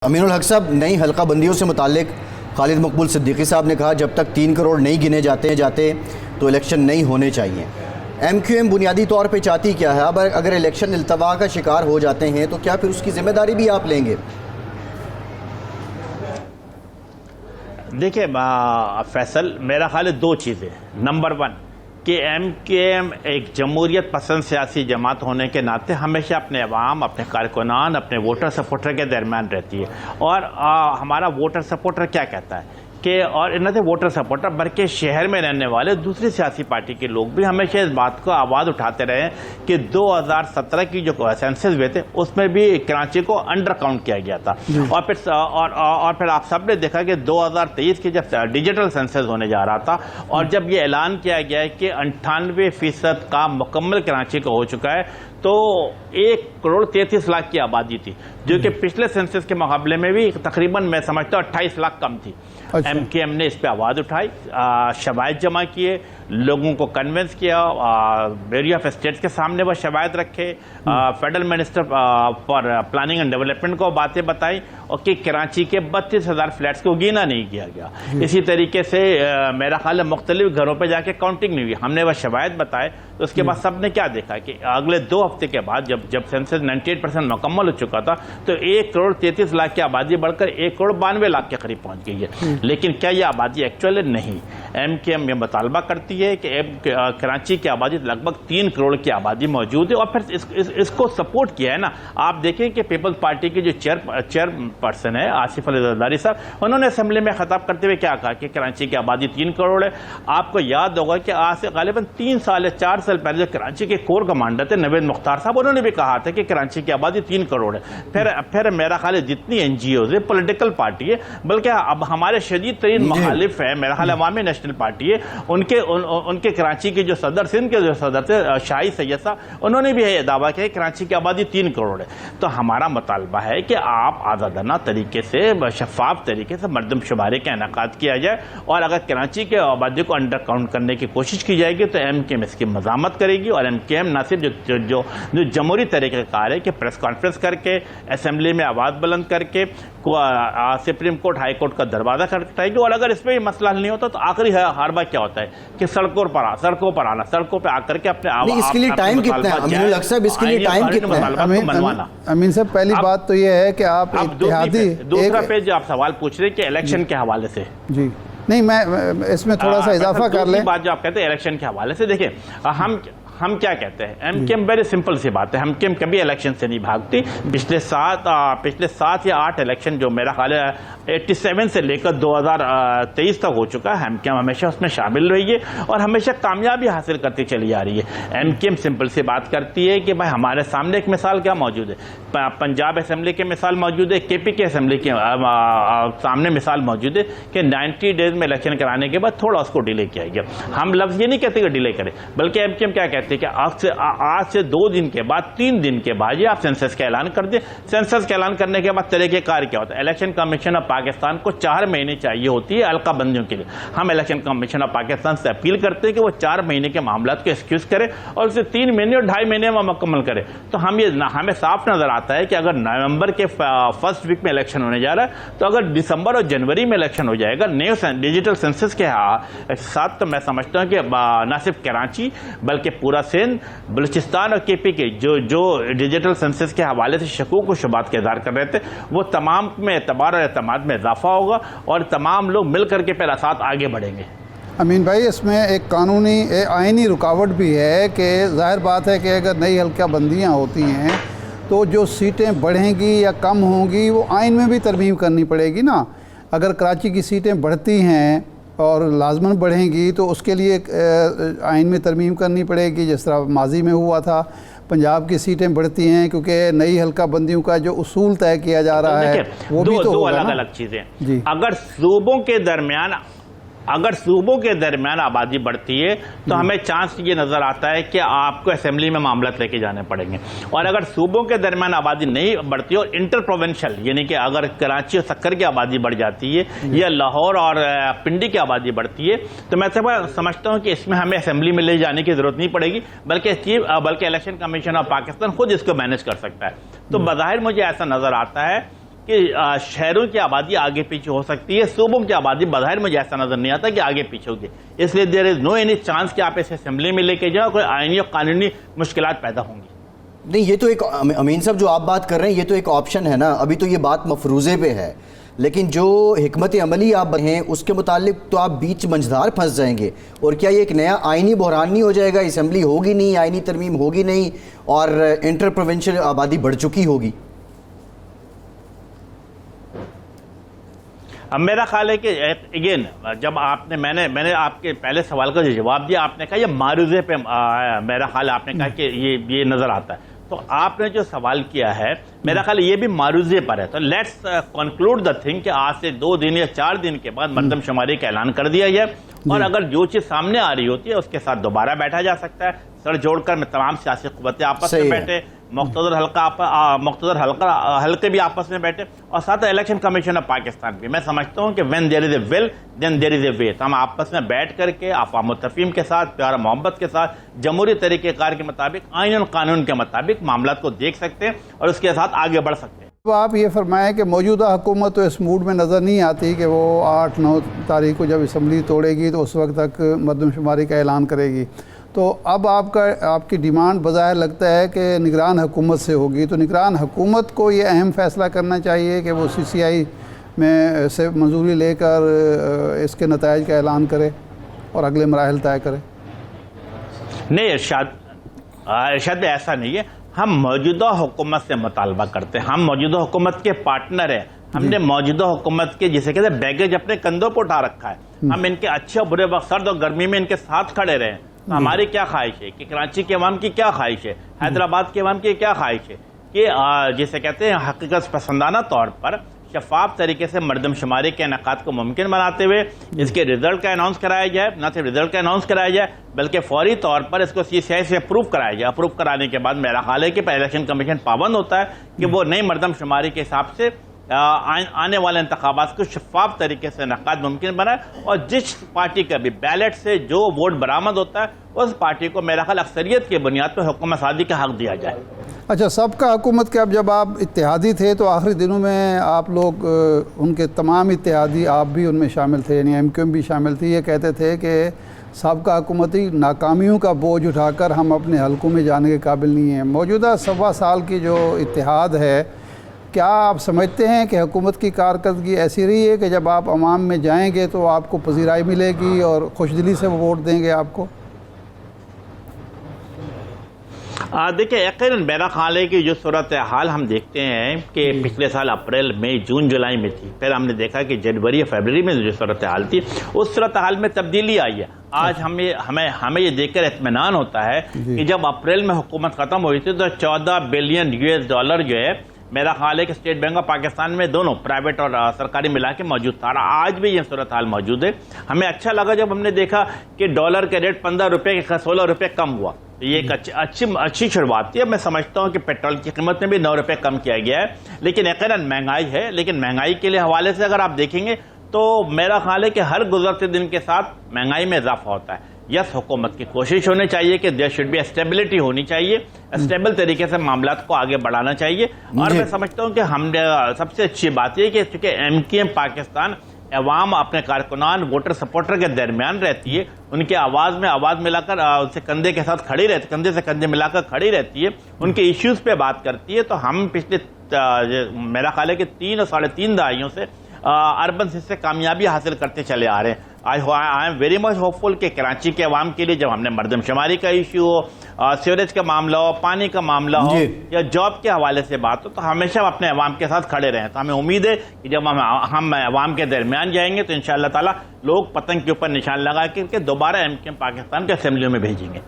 امین الحق صاحب، نئی حلقہ بندیوں سے متعلق خالد مقبول صدیقی صاحب نے کہا جب تک 3 کروڑ نہیں گنے جاتے تو الیکشن نہیں ہونے چاہیے۔ ایم کیو ایم بنیادی طور پہ چاہتی کیا ہے؟ اب اگر الیکشن التوا کا شکار ہو جاتے ہیں تو کیا پھر اس کی ذمہ داری بھی آپ لیں گے؟ دیکھیں فیصل، میرا خیال ہے دو چیزیں۔ نمبر 1 کہ ایم کیو ایم ایک جمہوریت پسند سیاسی جماعت ہونے کے ناطے ہمیشہ اپنے عوام، اپنے کارکنان، اپنے ووٹر سپورٹر کے درمیان رہتی ہے، اور ہمارا ووٹر سپورٹر کیا کہتا ہے کہ اور انہوں نے ووٹر سپورٹر بلکہ شہر میں رہنے والے دوسری سیاسی پارٹی کے لوگ بھی ہمیشہ اس بات کو آواز اٹھاتے رہے کہ 2017 کی جو سینسس ہوئے تھے اس میں بھی کراچی کو انڈر کاؤنٹ کیا گیا تھا، اور پھر آپ سب نے دیکھا کہ 2023 کی جب ڈیجیٹل سینسس ہونے جا رہا تھا اور جب یہ اعلان کیا گیا ہے کہ 98% کا مکمل کراچی کا ہو چکا ہے، تو 1 کروڑ 33 لاکھ کی آبادی تھی، جو کہ پچھلے سینسس کے مقابلے میں بھی تقریباً میں سمجھتا ہوں 28 لاکھ کم تھی۔ ایم کیو ایم نے اس پہ آواز اٹھائی، شواہد جمع کیے، لوگوں کو کنونس کیا، بیوریو آف اسٹیٹس کے سامنے وہ شواہد رکھے، federal minister for planning and development کو باتیں بتائی، اور کہ کراچی کے 32,000 فلیٹس کو گینا نہیں کیا گیا۔ اسی طریقے سے میرا خیال ہے مختلف گھروں پہ جا کے کاؤنٹنگ نہیں ہوئی، ہم نے وہ شواہد بتائے، تو اس کے بعد سب نے کیا دیکھا کہ اگلے 2 ہفتے کے بعد جب سینسس 98% مکمل ہو چکا تھا تو 1 کروڑ 33 لاکھ کی آبادی بڑھ کر 1 کروڑ 92 لاکھ کے قریب پہنچ گئی ہے۔ لیکن کیا یہ آبادی ایکچوئل نہیں؟ ایم کیو ایم یہ مطالبہ کرتی ہے کہ کراچی کی آبادی لگ بھگ 3 کروڑ کی آبادی موجود ہے، اور پھر اس کو سپورٹ کیا ہے نا۔ آپ دیکھیں کہ پیپلز پارٹی کے جو چیئر پرسن ہے آصف علی زرداری صاحب، انہوں نے اسمبلی میں خطاب کرتے ہوئے کیا کہا کہ کراچی کی آبادی 3 کروڑ ہے۔ آپ کو یاد ہوگا کہ آج سے غالباً 3 سال یا 4 سال پہلے جو کراچی کے کور کمانڈر تھے نوید مختار صاحب، انہوں نے بھی کہا تھا کہ کراچی کی آبادی 3 کروڑ ہے۔ پھر میرا خیال ہے جتنی این جی اوز ہے، پولیٹیکل پارٹی ہے، بلکہ اب ہمارے شدید ترین مخالف ہے میرا خیال عوامی نیشنل پارٹی ہے، ان کے کراچی کے جو صدر، سندھ کے جو صدر تھے شاہی سید صاحب، انہوں نے بھی یہ دعویٰ کیا کہ کراچی کی آبادی 3 کروڑ ہے۔ تو ہمارا مطالبہ ہے کہ آپ آزادانہ طریقے سے، شفاف طریقے سے مردم شماری کا انعقاد کیا جائے، اور اگر کراچی کے آبادی کو انڈر کاؤنٹ کرنے کی کوشش کی جائے گی تو ایم کیو ایم اس کی مذمت کرے گی، اور ایم کیو ایم نہ صرف جو جمہوری طریقہ کار ہے کہ پریس کانفرنس کر کے، اسمبلی میں آواز بلند کر کے سپریم کورٹ، ہائی کورٹ کا دروازہ کھٹکھٹائے گی، اور اگر اس پہ مسئلہ حل نہیں ہوتا تو آخری حربہ کیا ہوتا ہے کہ سڑکوں پر آنا، سڑکوں پہ آ کر کے اپنے اس کے لیے ٹائم کتنا ہے امین الحق صاحب؟ اس کے لیے ٹائم کتنا ہے امین صاحب؟ پہلی بات تو یہ ہے کہ آپ اتحادی، دوسرا پیج آپ سوال پوچھ رہے کہ الیکشن کے حوالے سے، جی نہیں، میں اس میں تھوڑا سا اضافہ کر لیں بات جو آپ کہتے ہیں الیکشن کے حوالے سے۔ دیکھیں ہم کیا کہتے ہیں، M Q M very simple سی بات ہے، ایم کیو ایم کبھی الیکشن سے نہیں بھاگتی۔ پچھلے 7 یا 8 الیکشن جو میرا خیال ہے 87 سے لے کر 2023 تک ہو چکا ہے، ایم کیو ایم ہمیشہ اس میں شامل رہی ہے اور ہمیشہ کامیابی حاصل کرتی چلی آ رہی ہے۔ ایم کیو ایم سمپل سی بات کرتی ہے کہ بھائی ہمارے سامنے ایک مثال کیا موجود ہے، پنجاب اسمبلی کے مثال موجود ہے، کے پی کے اسمبلی کے سامنے مثال موجود ہے کہ 90 ڈیز میں الیکشن کرانے کے بعد تھوڑا اس کو ڈیلے کیا گیا۔ ہم لفظ یہ نہیں کہتے کہ ڈیلے کریں، بلکہ ایم کیو ایم کیا کہتے کہ آج سے 2 دن کے بعد، 3 دن کے بعد یہ آپ سینسس کا اعلان کر دیں۔ سینسس کا اعلان کرنے کے بعد طریقہ کار کیا ہوتا ہے؟ الیکشن کمیشن آف پاکستان کو 4 مہینے چاہیے ہوتی ہے حلقہ بندیوں کے لیے۔ ہم الیکشن کمیشن آف پاکستان سے اپیل کرتے ہیں کہ وہ 4 مہینے کے معاملات کو ایکسکیوز کرے اور اسے 3 مہینے اور 2.5 مہینے میں مکمل کرے۔ تو ہمیں صاف نظر آتا ہے کہ اگر نومبر کے فرسٹ ویک میں الیکشن ہونے جا رہا ہے تو اگر دسمبر اور جنوری میں الیکشن ہو جائے گا نیو ڈیجیٹل سینسس کے ساتھ، تو میں سمجھتا ہوں کہ نہ صرف کراچی بلکہ پورا سندھ، بلوچستان اور کے پی کے جو ڈیجیٹل سینسس کے حوالے سے شکوک و شبہات کا اظہار کر رہے تھے، وہ تمام میں اعتبار اور اعتماد میں اضافہ ہوگا، اور تمام لوگ مل کر کے پہلا ساتھ آگے بڑھیں گے۔ امین بھائی، اس میں ایک قانونی آئینی رکاوٹ بھی ہے کہ ظاہر بات ہے کہ اگر نئی حلقہ بندیاں ہوتی ہیں تو جو سیٹیں بڑھیں گی یا کم ہوں گی وہ آئین میں بھی ترمیم کرنی پڑے گی نا۔ اگر کراچی کی سیٹیں بڑھتی ہیں اور لازماً بڑھیں گی تو اس کے لیے آئین میں ترمیم کرنی پڑے گی، جس طرح ماضی میں ہوا تھا۔ پنجاب کی سیٹیں بڑھتی ہیں کیونکہ نئی حلقہ بندیوں کا جو اصول طے کیا جا رہا ہے وہ بھی تو ہوگا نا۔ دو الگ الگ چیزیں، اگر صوبوں کے درمیان آبادی بڑھتی ہے تو ہمیں چانس یہ نظر آتا ہے کہ آپ کو اسمبلی میں معاملات لے کے جانے پڑیں گے، اور اگر صوبوں کے درمیان آبادی نہیں بڑھتی اور انٹر پروونشل، یعنی کہ اگر کراچی اور سکر کی آبادی بڑھ جاتی ہے یا لاہور اور پنڈی کی آبادی بڑھتی ہے تو میں سمجھتا ہوں کہ اس میں ہمیں اسمبلی میں لے جانے کی ضرورت نہیں پڑے گی، بلکہ الیکشن کمیشن آف پاکستان خود اس کو مینیج کر سکتا ہے۔ تو بظاہر مجھے ایسا نظر آتا ہے کہ شہروں کی آبادی آگے پیچھے ہو سکتی ہے، صوبوں کی آبادی بظاہر مجھے ایسا نظر نہیں آتا کہ آگے پیچھے ہوگی، اس لیے دیر از نو اینی چانس کہ آپ اس اسمبلی میں لے کے جاؤ، کوئی آئینی اور قانونی مشکلات پیدا ہوں گی۔ نہیں، یہ تو ایک امین صاحب جو آپ بات کر رہے ہیں یہ تو ایک آپشن ہے نا، ابھی تو یہ بات مفروضے پہ ہے، لیکن جو حکمت عملی آپ ہیں اس کے متعلق تو آپ بیچ منجھدار پھنس جائیں گے، اور کیا یہ ایک نیا آئینی بحران نہیں ہو جائے گا؟ اسمبلی ہوگی نہیں، آئینی ترمیم ہوگی نہیں، اور انٹر پروونشل آبادی بڑھ چکی ہوگی۔ اب میرا خیال ہے کہ اگین جب میں نے آپ کے پہلے سوال کا جو جواب دیا، آپ نے کہا یہ معروضے پہ میرا خیال آپ نے کہا کہ یہ نظر آتا ہے، تو آپ نے جو سوال کیا ہے میرا خیال یہ بھی معروضے پر ہے، تو لیٹس کنکلوڈ دا تھنگ کہ آج سے 2 دن یا 4 دن کے بعد مردم شماری کا اعلان کر دیا جائے، اور اگر جو چیز سامنے آ رہی ہوتی ہے اس کے ساتھ دوبارہ بیٹھا جا سکتا ہے، سر جوڑ کر تمام سیاسی قوتیں آپس میں بیٹھے، مقتدر حلقے بھی آپس میں بیٹھے، اور ساتھ الیکشن کمیشن آف پاکستان بھی۔ میں سمجھتا ہوں کہ when there is a will then there is a way، تو ہم آپس میں بیٹھ کر کے افہام و تفہیم کے ساتھ، پیار و محبت کے ساتھ، جمہوری طریقہ کار کے مطابق، آئین اور قانون کے مطابق معاملات کو دیکھ سکتے ہیں اور اس کے ساتھ آگے بڑھ سکتے ہیں۔ تو آپ یہ فرمائیں کہ موجودہ حکومت تو اس موڈ میں نظر نہیں آتی کہ وہ 8-9 تاریخ کو جب اسمبلی توڑے گی تو اس وقت تک مردم شماری کا اعلان کرے گی، تو اب آپ کی ڈیمانڈ بظاہر لگتا ہے کہ نگران حکومت سے ہوگی، تو نگران حکومت کو یہ اہم فیصلہ کرنا چاہیے کہ وہ CCI میں سے منظوری لے کر اس کے نتائج کا اعلان کرے اور اگلے مراحل طے کرے۔ نہیں ارشاد بھی ایسا نہیں ہے، ہم موجودہ حکومت سے مطالبہ کرتے ہیں، ہم موجودہ حکومت کے پارٹنر ہیں، ہم نے موجودہ حکومت کے جسے کہتے ہیں بیگیج اپنے کندھوں پر اٹھا رکھا ہے، ہم ان کے اچھے برے وقت، سرد اور گرمی میں ان کے ساتھ کھڑے رہے ہیں۔ ہماری کیا خواہش ہے کہ کراچی کے عوام کی کیا خواہش ہے، حیدرآباد کے عوام کی کیا خواہش ہے کہ جسے کہتے ہیں حقیقت پسندانہ طور پر شفاف طریقے سے مردم شماری کے انعقاد کو ممکن بناتے ہوئے اس کے رزلٹ کا اناؤنس کرایا جائے، نہ صرف رزلٹ کا اناؤنس کرایا جائے بلکہ فوری طور پر اس کو CCI سے اپروو کرایا جائے۔ اپروو کرانے کے بعد میرا خیال ہے کہ الیکشن کمیشن پابند ہوتا ہے کہ وہ نئی مردم شماری کے حساب سے آنے والے انتخابات کو شفاف طریقے سے انعقاد ممکن بنائے، اور جس پارٹی کا بھی بیلٹ سے جو ووٹ برآمد ہوتا ہے اس پارٹی کو میرا خیال اکثریت کی بنیاد پر حکومت سازی کا حق دیا جائے۔ اچھا، سب کا حکومت کے اب جب آپ اتحادی تھے تو آخری دنوں میں آپ لوگ ان کے تمام اتحادی، آپ بھی ان میں شامل تھے، یعنی MQM بھی شامل تھی، یہ کہتے تھے کہ سابقہ حکومتی ناکامیوں کا بوجھ اٹھا کر ہم اپنے حلقوں میں جانے کے قابل نہیں ہیں۔ موجودہ 1.25 سال کی جو اتحاد ہے، کیا آپ سمجھتے ہیں کہ حکومت کی کارکردگی ایسی رہی ہے کہ جب آپ عوام میں جائیں گے تو آپ کو پذیرائی ملے گی اور خوش دلی سے وہ ووٹ دیں گے آپ کو؟ دیکھیں، یقیناً میرا خیال ہے کہ جو صورتحال ہم دیکھتے ہیں کہ پچھلے سال اپریل مئی جون جولائی میں تھی، پھر ہم نے دیکھا کہ جنوری فیبرری میں جو صورتحال تھی اس صورتحال میں تبدیلی آئی ہے۔ آج ہمیں یہ دیکھ کر اطمینان ہوتا ہے کہ جب اپریل میں حکومت ختم ہوئی تھی تو 14 بلین $US جو ہے میرا خیال ہے کہ اسٹیٹ بینک آف پاکستان میں دونوں پرائیویٹ اور سرکاری ملا کے موجود تھا، آج بھی یہ صورتحال موجود ہے۔ ہمیں اچھا لگا جب ہم نے دیکھا کہ ڈالر کے ریٹ 15 روپے کے 16 روپے کم ہوا، یہ ایک اچھی شروعات تھی۔ اب میں سمجھتا ہوں کہ پیٹرول کی قیمت میں بھی 9 روپے کم کیا گیا ہے، لیکن یقیناً مہنگائی ہے، لیکن مہنگائی کے لیے حوالے سے اگر آپ دیکھیں گے تو میرا خیال ہے کہ ہر گزرتے دن کے ساتھ مہنگائی میں اضافہ ہوتا ہے۔ یس، حکومت کی کوشش ہونی چاہیے کہ دیر شوڈ بی اسٹیبلٹی ہونی چاہیے، اسٹیبل طریقے سے معاملات کو آگے بڑھانا چاہیے، اور میں سمجھتا ہوں کہ ہم سب سے اچھی بات یہ کہ چونکہ MQM پاکستان عوام اپنے کارکنان ووٹر سپورٹر کے درمیان رہتی ہے، ان کے آواز میں آواز ملا کر ان سے کندھے کے ساتھ کھڑی رہتی، کندھے سے کندھے ملا کر کھڑی رہتی ہے، ان کے ایشوز پہ بات کرتی ہے، تو ہم پچھلے میرا خیال ہے کہ 3 اور 3.5 دہائیوں سے اربن سے کامیابی حاصل کرتے چلے آ رہے ہیں۔ I am very much hopeful کہ کراچی کے عوام کے لیے جب ہم نے مردم شماری کا ایشو ہو، سیوریج کا معاملہ ہو، پانی کا معاملہ ہو یا جاب کے حوالے سے بات ہو، تو ہمیشہ اپنے عوام کے ساتھ کھڑے رہیں۔ تو ہمیں امید ہے کہ جب ہم عوام کے درمیان جائیں گے تو انشاءاللہ تعالی لوگ پتنگ کے اوپر نشان لگا کر کے دوبارہ MQM پاکستان کے اسمبلیوں میں بھیجیں گے۔